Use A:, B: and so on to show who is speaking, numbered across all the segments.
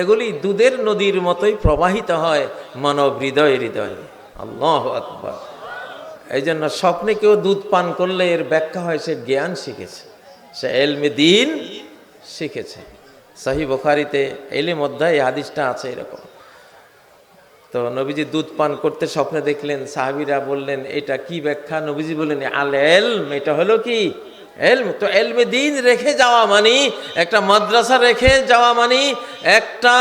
A: এগুলি দুধের নদীর মতোই প্রবাহিত হয় মানব হৃদয়ে হৃদয়ে। আল্লাহু আকবার। এই জন্য স্বপ্নে কেউ দুধ পান করলে এর ব্যাখ্যা হয় সে জ্ঞান শিখেছে, সে এলমে দ্বীন শিখেছে। সহিহ বুখারীতে ইলম অধ্যায়ে এই হাদিসটা আছে এরকম। তো নবীজি দুধ পান করতে স্বপ্নে দেখলেন, সাহাবীরা বললেন এটা কি ব্যাখ্যা? নবীজি বললেন আল ইলম, এটা হলো কি ইলম। তো ইলমে দ্বীন রেখে যাওয়া মানে, একটা মাদ্রাসা রেখে যাওয়া মানে, একটা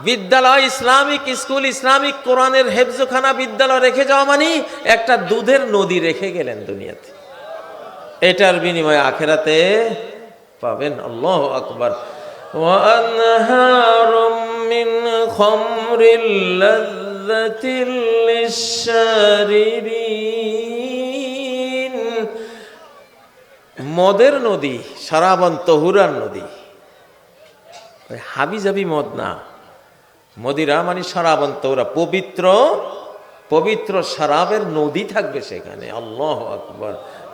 A: বিদ্যালয়, ইসলামিক স্কুল, ইসলামিক কোরআনের হেফজখানা বিদ্যালয় রেখে যাওয়া মানে একটা দুধের নদী রেখে গেলেন দুনিয়াতে। এটার বিনিময়ে আখিরাতে পাবেন। আল্লাহু আকবার। ওয়া আনহারুম মিন খামরিল লাযযাতিল লিশশারিরিন, মদের নদী, শরাবান তহুরার নদী। হাবি জাবি মদ না, মদিরা মানে শরাবান তহুরা, পবিত্র পবিত্র শরাবের নদী থাকবে সেখানে। আল্লাহু আকবার।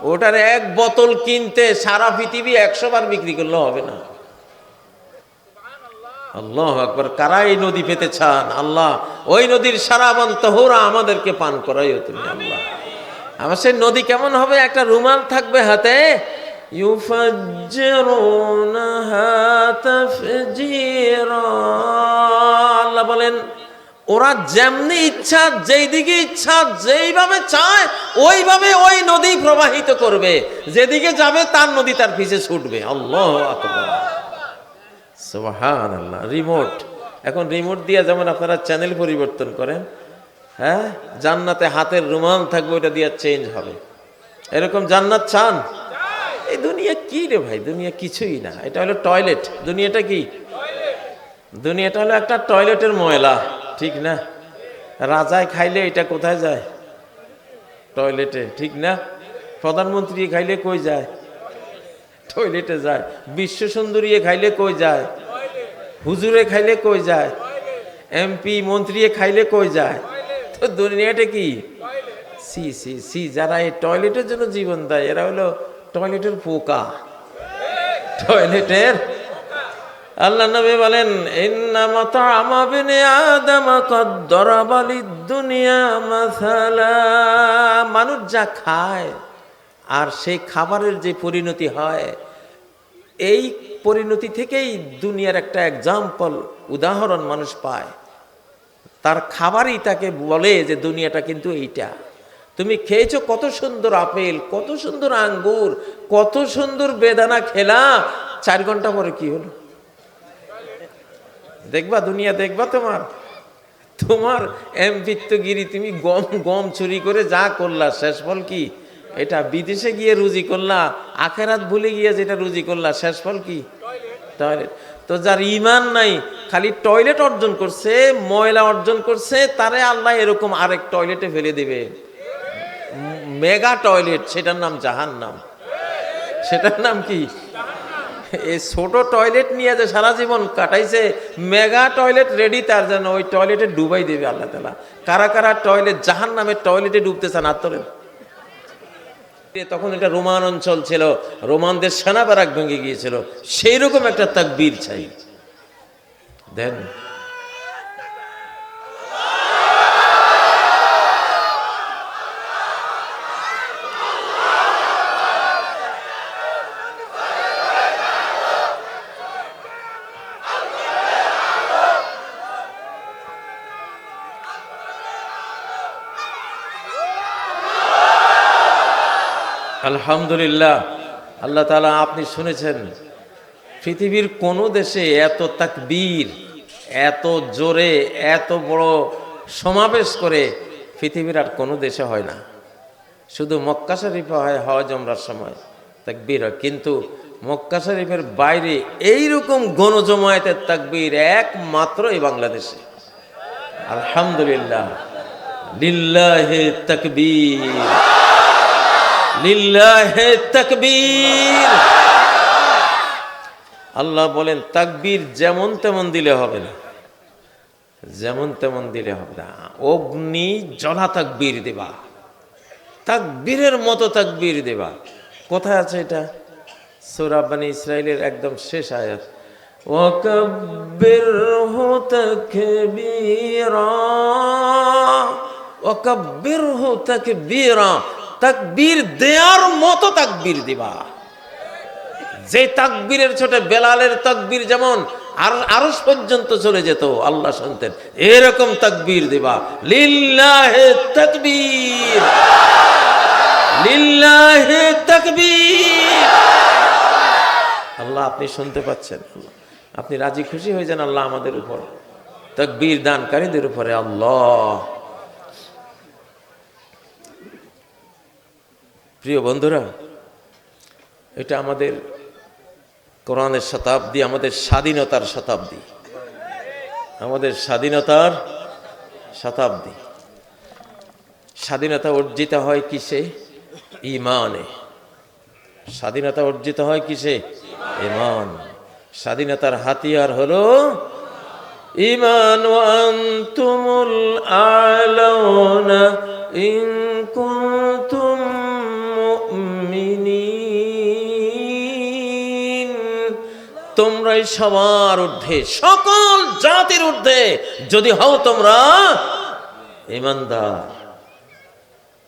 A: ওটার এক বোতল কিনতে সারা পৃথিবী 100 বার বিক্রি করলে হবে না। আল্লাহু আকবার। কারা এই নদী পেতে চান? আল্লাহ ওই নদীর শরাবান তহুরা আমাদেরকে পান করাইও তুমি আল্লাহ। আমার সেই নদী কেমন হবে? একটা রুমাল থাকবে হাতে, ইউফাজ্জিরুনাহা তাফজিরা। আল্লাহ বলেন ওরা যেমনি ইচ্ছা, যেই দিকে ইচ্ছা, যেইভাবে চায় ওইভাবে ওই নদী প্রবাহিত করবে। যেদিকে যাবে তার নদী তার পিছে ছুটবে। আল্লাহু আকবার, সুবহানাল্লাহ। রিমোট, এখন রিমোট দিয়ে যেমন আপনারা চ্যানেল পরিবর্তন করেন, হ্যাঁ, জান্নাতে হাতের রুমাল থাকবে, ওটা দিয়ে চেঞ্জ হবে। এরকম জান্নাত চান? এই দুনিয়া কি রে ভাই? দুনিয়া কিছুই না। এটা হলো টয়লেট। দুনিয়াটা কি? দুনিয়াটা হলো একটা টয়লেটের ময়লা, ঠিক না? রাজায় খাইলে এটা কোথায় যায়? টয়লেটে, ঠিক না? প্রধানমন্ত্রী খাইলে কই যায়? টয়লেটে যায়। বিশ্ব সুন্দরী খাইলে কই যায়? হুজুরে খাইলে কই যায়? এমপি মন্ত্রী খাইলে কই যায়? তো দুনিয়াটা কি? সি সি সি। যারা এই টয়লেটের জন্য জীবন দেয় এরা হলো টয়লেটের পোকা, টয়লেটের। আল্লাহ নবী বলেন ইন্নামা তা'আমা বিনি আদম ক্বাদ দারাবা লিদ-দুনিয়া মাসালা। মানুষ যা খায় আর সেই খাবারের যে পরিণতি হয়, এই পরিণতি থেকেই দুনিয়ার একটা এক্সাম্পল, উদাহরণ মানুষ পায়। তার খাবারই তাকে বলে যে দুনিয়াটা কিন্তু এইটা। তুমি খেয়েছো কত সুন্দর আপেল, কত সুন্দর আঙ্গুর, কত সুন্দর বেদানা খেলা, 4 ঘন্টা পরে কি হলো দেখবা? দুনিয়া দেখবা তোমার তোমার এমপিত্বগিরি, তুমি গম গম চুরি করে যা করলা, শেষ ফল কি? এটা বিদেশে গিয়ে রুজি করলা, আখেরাত ভুলে গিয়ে যেটা রুজি করলা, শেষ ফল কি? টয়লেট। তো যার ঈমান নাই, খালি টয়লেট অর্জন করছে, ময়লা অর্জন করছে, তারে আল্লাহ এরকম আরেক টয়লেটে ফেলে দিবে, মেগা টয়লেট। সেটার নাম জাহান্নাম। সেটার নাম কি? এই ছোট টয়লেট নিয়ে যে সারা জীবন কাটাইছে, মেগা টয়লেট রেডি তার জন্য, ওই টয়লেটে ডুবাই দেবে আল্লাহ তাআলা। কারা কারা টয়লেট, জাহান্নামের টয়লেটে ডুবতে চান হাত তোলেন। তখন এটা রোমান অঞ্চল ছিল, রোমানদের সেনা ব্যারাক ভেঙে গিয়েছিল, সেই রকম একটা তাকবীর চাই। দেন আলহামদুলিল্লাহ। আল্লাহ তাআলা, আপনি শুনেছেন পৃথিবীর কোন দেশে এত তাকবীর, এত জোরে, এত বড় সমাবেশ করে পৃথিবীর আর কোনো দেশে হয় না। শুধু মক্কা শরীফে হয় হজ ওমরার সময় তাকবীর হয়, কিন্তু মক্কা শরীফের বাইরে এইরকম গণজমায়েতের তাকবীর একমাত্র এই বাংলাদেশে। আলহামদুলিল্লাহ, লিল্লাহি তাকবীর, লিল্লাহি তাকবীর। আল্লাহ বলেন তাকবীর যেমন তেমন দিলে হবে না, যেমন তেমন দিলে হবে না। অগ্নি জ্বলা তাকবীর দেবা, তাকবীরের মতো তাকবীর দেবা। কোথায় আছে এটা? সূরা বনী ইসরাইলের একদম শেষ আয়াত, ওয়াকাব্বিরহু তাকবীরা, ওয়াকাব্বিরহু তাকবীরা, তাকবীর দেওয়ার মতো তাকবীর দিবা। যে তাকবীরের ছোট বেলালের তাকবীর যেমন আরশ পর্যন্ত চলে যেত, আল্লাহ শুনতেন, এরকম তাকবীর দিবা। লিল্লাহি তাকবীর, লিল্লাহি তাকবীর। আল্লাহ আপনি শুনতে পাচ্ছেন, আপনি রাজি খুশি হয়ে যান আল্লাহ আমাদের উপর, তাকবীর দানকারীদের উপরে। আল্লাহ। প্রিয় বন্ধুরা, এটা আমাদের কোরআনের শতাব্দী, আমাদের স্বাধীনতার শতাব্দী, আমাদের স্বাধীনতার শতাব্দী। স্বাধীনতা অর্জিত হয় কিসে? ঈমানে। স্বাধীনতা অর্জিত হয় কিসে? ঈমান। স্বাধীনতার হাতিয়ার হলো ঈমান। ওয়া আনতুমুল আ'লাউনা ইন কুনতুম মুমিনিন। তোমরাই সবার ঊর্ধ্বে, সকল জাতির ঊর্ধ্বে যদি হও তোমরা ঈমানদার।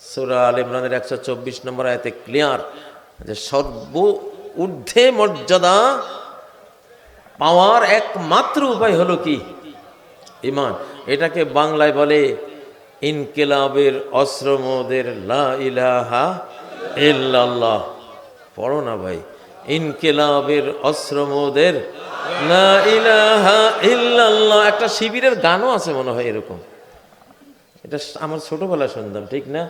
A: সূরা আল ইমরানের 124 নম্বর আয়াতে ক্লিয়ার যে সর্ব ঊর্ধ্বে মর্যাদা পাওয়ার একমাত্র উপায় হলো কি? ঈমান। এটাকে বাংলায় বলে ইনকিলাবের অস্ত্রমোদের লা ইলাহা ইল্লাল্লাহ। পড়ো না ভাই, ইনকিলাবের অস্ত্রমোদের লা ইলাহা ইল্লাল্লাহ। একটা শিবিরের গানও আছে মনে হয় এরকম, এটা আমার ছোটবেলায় শুনতাম, ঠিক না?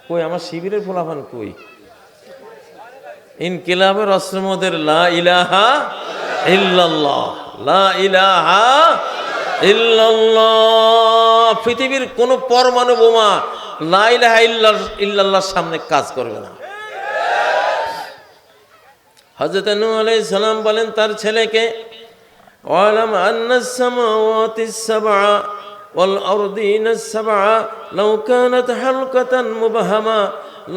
A: কই আমার শিবিরের ফলাফল কই? ইনকিলাবের অস্ত্রমোদের লা ইলাহা ইল্লাল্লাহ, লা ইলাহা ইল্লাল্লাহ। পৃথিবীর কোন পরমাণু বোমা লা ইলাহা ইল্লাল্লাহর সামনে কাজ করবে না। হযরত নূহ আলাইহিস সালাম বলেন তার ছেলেকে, ওয়ালাম আন্নাস সামাওয়াতিস সাবআ ওয়াল আরদিনাস সাবআ লাউ কানাত হালকাতান মুবহামা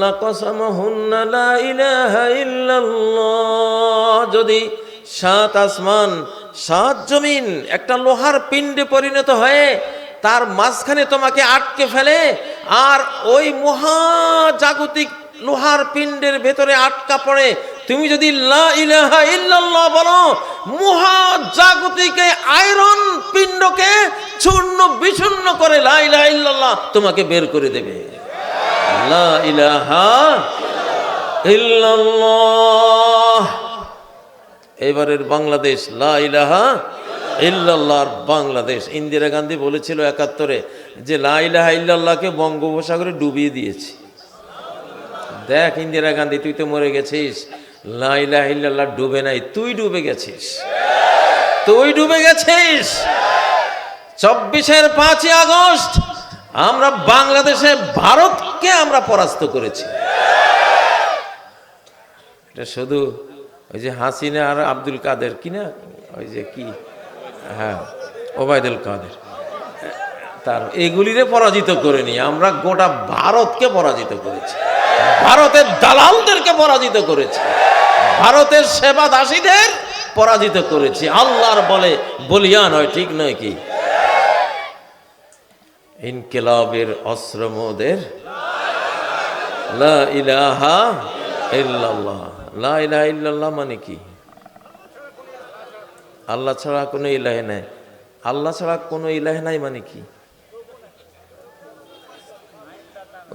A: লাকাসামাহুন্না লা ইলাহা ইল্লাল্লাহ। যদি 7 আসমান 7 জমিন একটা লোহার পিণ্ডে পরিণত হয়ে তার মাঝখানে তোমাকে আটকে ফেলে, আর ওই মহাজাগতিক লোহার পিণ্ডের ভেতরে আটকা পড়ে তুমি যদি লা ইলাহা ইল্লাল্লাহ বলো, মহাজাগতিক আয়রন পিণ্ডকে চূর্ণ বিচূর্ণ করে লা ইলাহা ইল্লাল্লাহ তোমাকে বের করে দেবে। লা ইলাহা ইল্লাল্লাহ। এবারের বাংলাদেশ লা ইলাহা ইল্লাল্লাহর বাংলাদেশ। ইন্দিরা গান্ধী বলেছিল 71-এ যে লা ইলাহা ইল্লাল্লাহকে বঙ্গোপসাগরে ডুবিয়ে দিয়েছে। দেখ ইন্দিরা গান্ধী, তুই তো মরে গেছিস, লা ইলাহা ইল্লাল্লাহ ডুবে নাই, তুই ডুবে গেছিস, তুই ডুবে গেছিস। 24-এর 5ই আগস্ট আমরা বাংলাদেশে ভারতকে আমরা পরাস্ত করেছি। এটা শুধু ওই যে হাসিনা আর আব্দুল কাদের কিনা, ওই যে কি, হ্যাঁ ওবায়দুল কাদের, তার এগুলিরে পরাজিত করেনি, আমরা গোটা ভারতকে পরাজিত করেছি, ভারতের দালালদেরকে পরাজিত করেছি, ভারতের সেবা দাসীদের পরাজিত করেছি। আল্লাহর বলে বলিয়ান হয়, ঠিক নয় কি? ইনকিলাবের অস্ত্রমোদের লা ইলাহা ইল্লাল্লাহ। লা ইলাহা ইল্লাল্লাহ মানে কি? আল্লাহ ছাড়া কোনো ইলাহ নাই। আল্লাহ ছাড়া কোনো ইলাহ নাই মানে কি?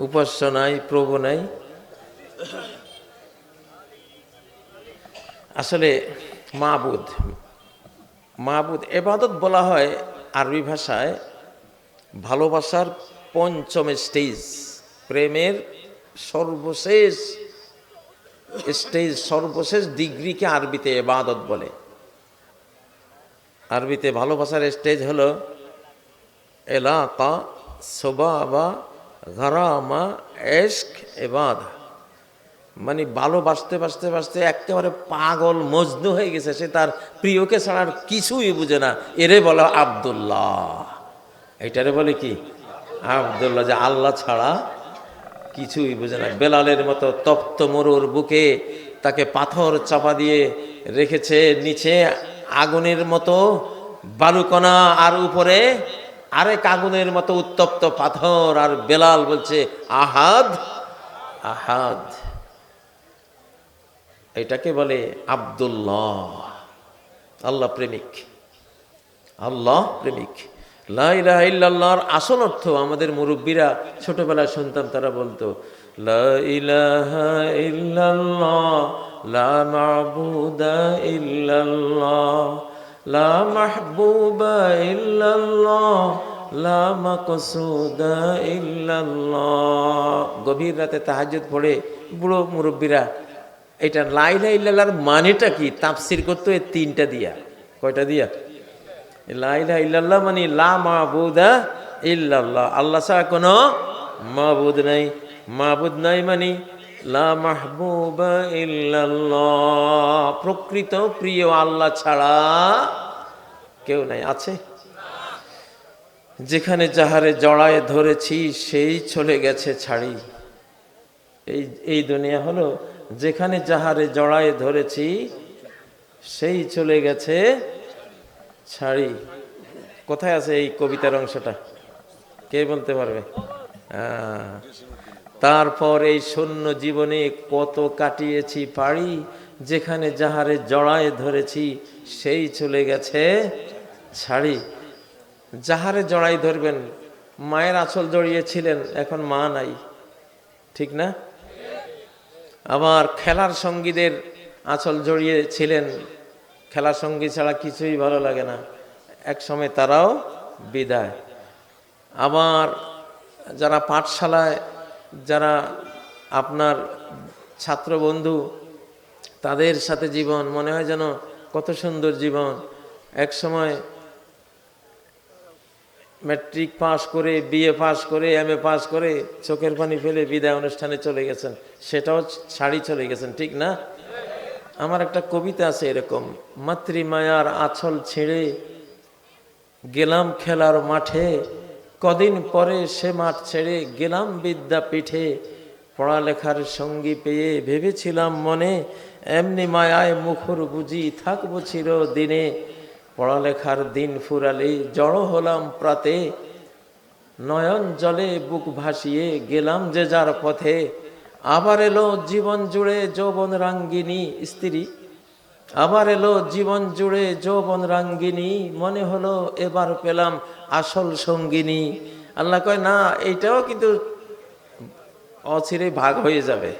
A: উপাস্য নাই, প্রভু নাই। আসলে মাবুদ, মাবুদ ইবাদত বলা হয় আরবি ভাষায় ভালোবাসার 5ম স্টেজ, প্রেমের সর্বশেষ স্টেজ, সর্বশেষ ডিগ্রিকে আরবিতে ইবাদত বলে। আরবিতে ভালোবাসার স্টেজ হলো এলাকা, সোবাবা, ঘরামা, এশক, ইবাদা। মানে ভালোবাসতে বাসতে বাসতে একেবারে পাগল মজনু হয়ে গেছে, সে তার প্রিয়কে ছাড়া আর কিছুই বুঝে না। এরে বলা আব্দুল্লাহ, এইটারে বলে কি? আব্দুল্লাহ, যে আল্লাহ ছাড়া কিছুই বুঝে না। বেলালের মতো তপ্ত মরুর বুকে তাকে পাথর চাপা দিয়ে রেখেছে, নিচে আগুনের মতো বালুকণা, আর উপরে আরেক আগুনের মতো উত্তপ্ত পাথর। আর বেলাল বলছে আহাদ আহাদ। এটাকে বলে আব্দুল্লাহ, আল্লাহ প্রেমিক, আল্লাহ প্রেমিক। লা ইলাহা ইল্লাল্লাহর আসল অর্থ আমাদের মুরব্বীরা ছোটবেলায় শুনতাম, তারা বলতো লা ইলাহা ইল্লাল্লাহ লা মা'বুদা ইল্লাল্লাহ লা মাহবুবা ইল্লাল্লাহ লা মাকসুদা ইল্লাল্লাহ। গভীর রাতে তাহাজ্জুদ পড়ে বুড়ো মুরব্বীরা এটা লা ইলাহা ইল্লাল্লাহর মানেটা কি তাফসীর করতো এই তিনটা দিয়া। কয়টা দিয়া? লা ইলাহা ইল্লাল্লাহ মানে লা মা'বুদা ইল্লাল্লাহ, আল্লাহ ছাড়া কোনো মাবুদ নাই। মাবুদ নাই মানে লা মাহবুবা ইল্লাল্লাহ, প্রকৃত প্রিয় আল্লাহ ছাড়া কেউ নাই। আছে? যেখানে যাহারে জড়ায় ধরেছি সেই চলে গেছে ছাড়ি। এই দুনিয়া হলো যেখানে যাহারে জড়ায় ধরেছি সেই চলে গেছে ছাড়ি। কোথায় আছে এই কবিতার অংশটা? কে বলতে পারবে? তারপর এই শূন্য জীবনে কত কাটিয়েছি পাড়ি, যেখানে যাহারে জড়ায় ধরেছি সেই চলে গেছে ছাড়ি। যাহারে জড়াই ধরবেন, মায়ের আঁচল জড়িয়েছিলেন, এখন মা নাই, ঠিক না? আবার খেলার সঙ্গীদের আঁচল জড়িয়েছিলেন, খেলার সঙ্গী ছাড়া কিছুই ভালো লাগে না, এক সময় তারাও বিদায়। আবার যারা পাঠশালায়, যারা আপনার ছাত্র বন্ধু, তাদের সাথে জীবন মনে হয় যেন কত সুন্দর জীবন। এক সময় ম্যাট্রিক পাস করে, বিএ পাস করে, এমএ পাস করে চোখের পানি ফেলে বিদায় অনুষ্ঠানে চলে গেছেন, সেটাও ছাড়ি চলে গেছেন, ঠিক না? আমার একটা কবিতা আছে এরকম, মাতৃমায়ার আঁচল ছেড়ে গেলাম খেলার মাঠে, কদিন পরে সে মাঠ ছেড়ে গেলাম বিদ্যাপীঠে, পড়ালেখার সঙ্গী পেয়ে ভেবেছিলাম মনে, এমনি মায়ায় মুখর বুঝি থাকবো চিরদিনে, পড়ালেখার দিন ফুরালে জড়ো হলাম প্রাতে, নয়ন জলে বুক ভাসিয়ে গেলাম যে যার পথে, আবার এলো জীবন জুড়ে যৌবন রাঙ্গিনী স্ত্রী, আবার এলো জীবন জুড়ে যৌবন রাঙ্গিনী, মনে হলো এবার পেলাম আসল সঙ্গিনী। আল্লাহ কয় না, এইটাও কিন্তু অচিরে ভাগ হয়ে যাবে।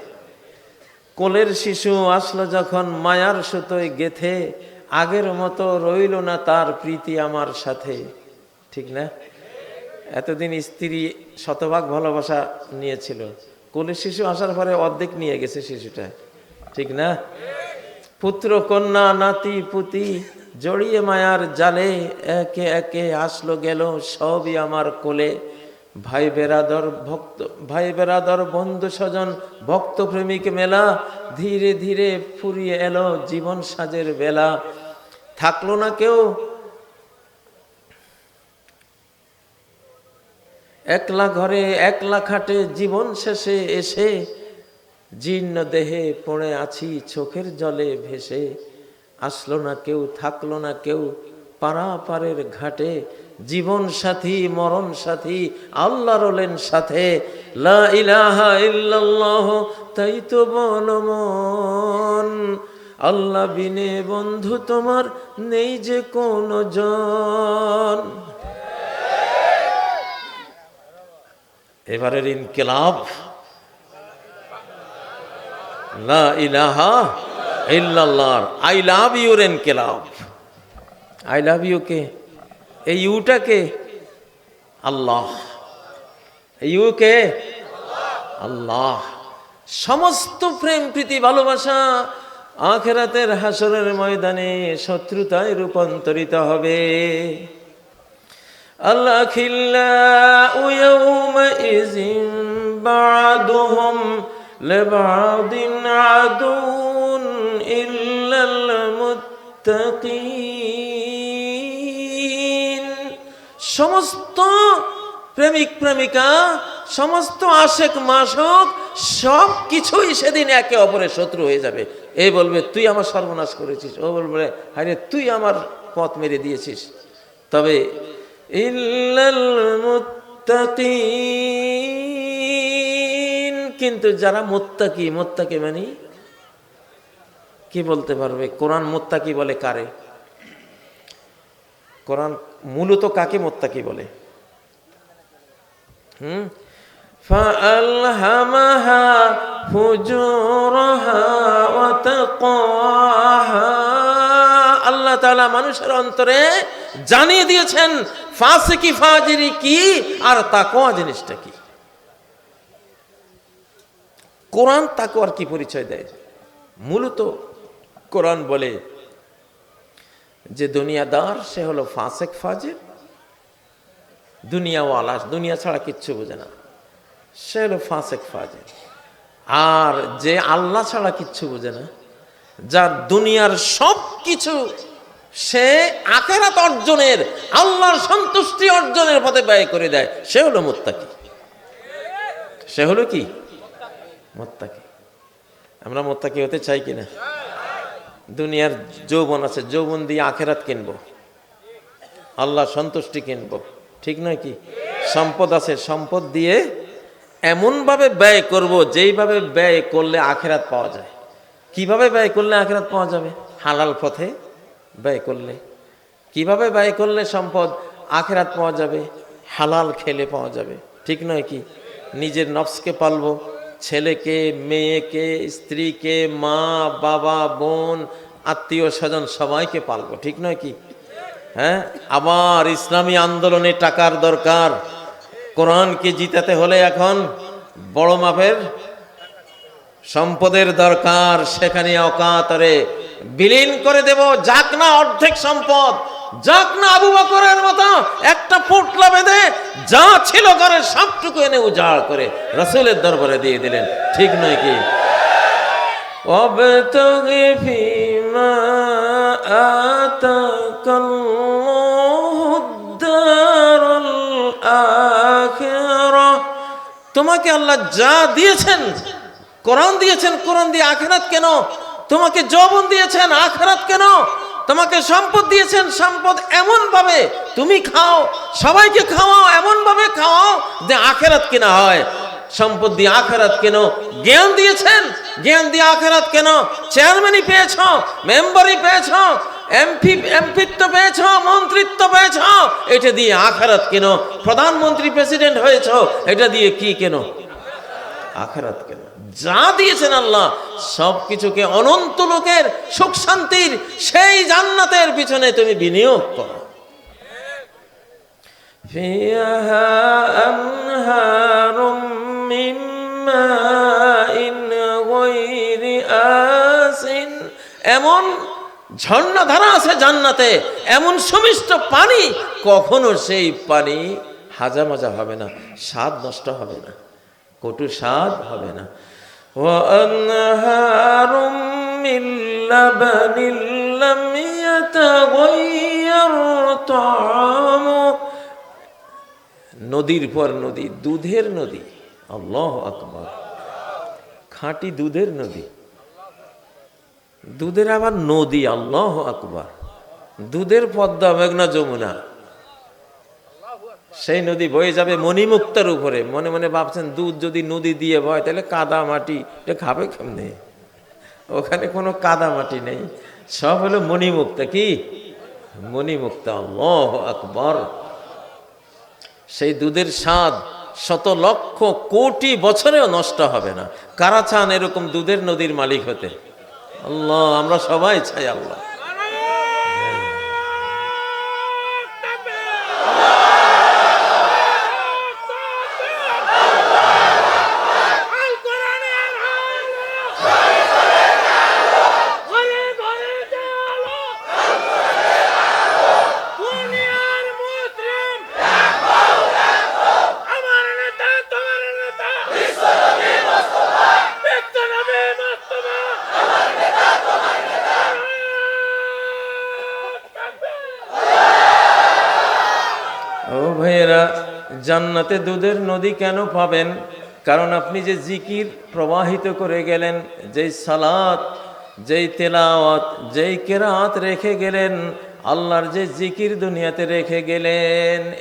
A: কোলের শিশু আসলো যখন মায়ার সুতোয় গেথে, আগের মতো রইল না তার প্রীতি আমার সাথে, ঠিক না? এতদিন স্ত্রী শতভাগ ভালোবাসা নিয়েছিল, কোলের শিশু আসার পরে অর্ধেক নিয়ে গেছে শিশুটা, ঠিক না? পুত্র কন্যা নাতি পুতি জড়িয়ে মায়ার জালে, একে একে আসলো গেল সবই আমার কোলে, ভাই বেরাদর বন্ধু স্বজন ভক্ত প্রেমিক মেলা, ধীরে ধীরে ফুরিয়ে এলো জীবন সাজের বেলা, থাকলো না কেউ একলা ঘরে একলা খাটে, জীবন শেষে এসে জীর্ণ দেহে পড়ে আছি চোখের জলে ভেসে, আসলো না কেউ থাকলো না কেউ পারাপারের ঘাটে, জীবন সাথী মরণ সাথী আল্লাহ রলেন সাথে, লা ইলাহা ইল্লাল্লাহ তাই তো বলো মন, আল্লাহ বিনে বন্ধু তোমার নেই যে কোনো জন। এবারের ইনকিলাব লা ইলাহা ইল্লাল্লাহ, আই লাভ ইউর ইনকিলাব। আই লাভ ইউ কে? এই ইউটা কে? আল্লাহ। ইউ কে? আল্লাহ। সমস্ত প্রেম প্রীতি ভালোবাসা আখিরাতের হাসরের ময়দানে শত্রুতায় রূপান্তরিত হবে। আল্লাখিল্লাহু ইয়াওমাইযিন বা'দুহুম লিবা'দিন আদুন ইল্লাল মুত্তাকিন। সমস্ত প্রেমিক প্রেমিকা সমস্ত আশেক মাসুক সব কিছুই সেদিন একে অপরের শত্রু হয়ে যাবে। এ বলবে তুই আমার সর্বনাশ করেছিস, ও বলবে আরে তুই আমার পথ মেরে দিয়েছিস। তবে ইল্লাল মুত্তাকিন, কিন্তু যারা মুত্তাকি, মুত্তাকি মানে কি বলতে পারবে? কোরআন মুত্তাকি বলে কারে? কোরআন মূলত কাকে মুত্তাকি বলে? فألهمها فجورها وتقواها। আল্লাহ তাআলা মানুষের অন্তরে জানিয়ে দিয়েছেন ফাসিকি ফাজিরি কি আর তাকওয়া জিনিসটা কি। কোরআন তাকওয়ার কি পরিচয় দেয়? মূলত কোরআন বলে যে দুনিয়াদার সে হলো ফাসিক ফাজির, দুনিয়াওয়ালা, দুনিয়া ছাড়া কিচ্ছু বোঝে না, সে হলো ফাসিক ফাজির। আর যে আল্লাহ ছাড়া কিচ্ছু বোঝে না, যার দুনিয়ার সব কিছু সে আখিরাত অর্জনের, আল্লাহর সন্তুষ্টি অর্জনের পথে ব্যয় করে দেয়, সে হলো মুত্তাকি। সে হলো কি? মুত্তাকি। আমরা মুত্তাকি হতে চাই কিনা? দুনিয়ার যৌবন আছে, যৌবন দিয়ে আখিরাত কিনবো, আল্লাহ সন্তুষ্টি কিনবো, ঠিক নয় কি? সম্পদ আছে, সম্পদ দিয়ে এমনভাবে ব্যয় করব যেইভাবে ব্যয় করলে আখিরাত পাওয়া যায়। কিভাবে ব্যয় করলে আখিরাত পাওয়া যাবে? হালাল পথে ব্যয় করলে। কিভাবে ব্যয় করলে সম্পদ আখিরাত পাওয়া যাবে? হালাল খেলে পাওয়া যাবে, ঠিক নয় কি? নিজের নফসকে পালবো, ছেলেকে, মেয়েকে, স্ত্রীকে, মা, বাবা, বোন, আত্মীয় স্বজন সবাইকে পালবো, ঠিক নয় কি? হ্যাঁ, আবার ইসলামী আন্দোলনে টাকার দরকার। কোরআনকে জিতাতে হলে এখন বড় মাপের সম্পদের দরকার। সেখানে অকাতরে বিলীন করে দেব, যাক না অর্ধেক সম্পদ, যাক না আবু বকরের মতো একটা পোটলা বেঁধে যা ছিল ঘরে সবটুকু এনে উজাড় করে রাসূলের দরবারে দিয়ে দিলেন, ঠিক নয় কি? ওয়াবতাগি ফীমা আতাকাল্লাহুদ দারুল আখিরাহ। তোমাকে আল্লাহ যা দিয়েছেন, কোরআন দিয়েছেন, কোরআন দিয়ে আখিরাত কেন? তোমাকে যৌবন দিয়েছেন, আখিরাত কেন? তোমাকে সম্পদ দিয়েছেন, সম্পদ এমন ভাবে তুমি খাও, সবাইকে খাওয়াও, এমন ভাবে খাওয়াও যে আখিরাত কেনা হয়। সম্পদ দিয়ে আখিরাত কেন? জ্ঞান দিয়েছেন, জ্ঞান দিয়ে আখিরাত কেন? চেয়ারম্যানই পেয়েছ, মেম্বারই পেয়েছ, এমপিত্ব পেয়েছ, মন্ত্রিত্ব পেয়েছ, এটা দিয়ে আখিরাত কেন? প্রধানমন্ত্রী, প্রেসিডেন্ট হয়েছ, এটা দিয়ে কি কেন? আখিরাত কেন? যা দিয়েছেন আল্লাহ সব কিছুকে অনন্ত লোকের সুখ শান্তির সেই জান্নাতের পিছনে তুমি বিনিয়োগ করো। ফিহা আনহারুম মিন মাইন গায়রি আসিন। এমন ঝর্ণাধারা আছে জান্নাতে, এমন সুমিষ্ট পানি, কখনো সেই পানি হাজা মাজা হবে না, স্বাদ নষ্ট হবে না, কটু স্বাদ হবে না। وأنهار من لبن لم يتغير طعمه। নদীর পর নদী, দুধের নদী, আল্লাহু আকবার, খাঁটি দুধের নদী, দুধের আবার নদী, আল্লাহু আকবার, দুধের পদ্মা, মেঘনা, যমুনা, সেই নদী বয়ে যাবে মণিমুক্তার উপরে। মনে মনে ভাবছেন দুধ যদি নদী দিয়ে বয় তাহলে কাদা মাটি এটা খাবে কেমনে? ওখানে কোনো কাদা মাটি নেই, সব হলো মণিমুক্তা। কি মণিমুক্তা? আল্লাহু আকবার। সেই দুধের স্বাদ শত লক্ষ কোটি বছরেও নষ্ট হবে না। কারা চান এরকম দুধের নদীর মালিক হতে? আল্লাহ, আমরা সবাই চাই। আল্লাহ ভাইয়েরা, জান্নাতে দুধের নদী কেন পাবেন? কারণ আপনি যে জিকির প্রবাহিত করে গেলেন, যেই সালাত, যেই তেলাওয়াত, যেই কেরাত রেখে গেলেন, আল্লাহর যে জিকির দুনিয়াতে রেখে গেলেন,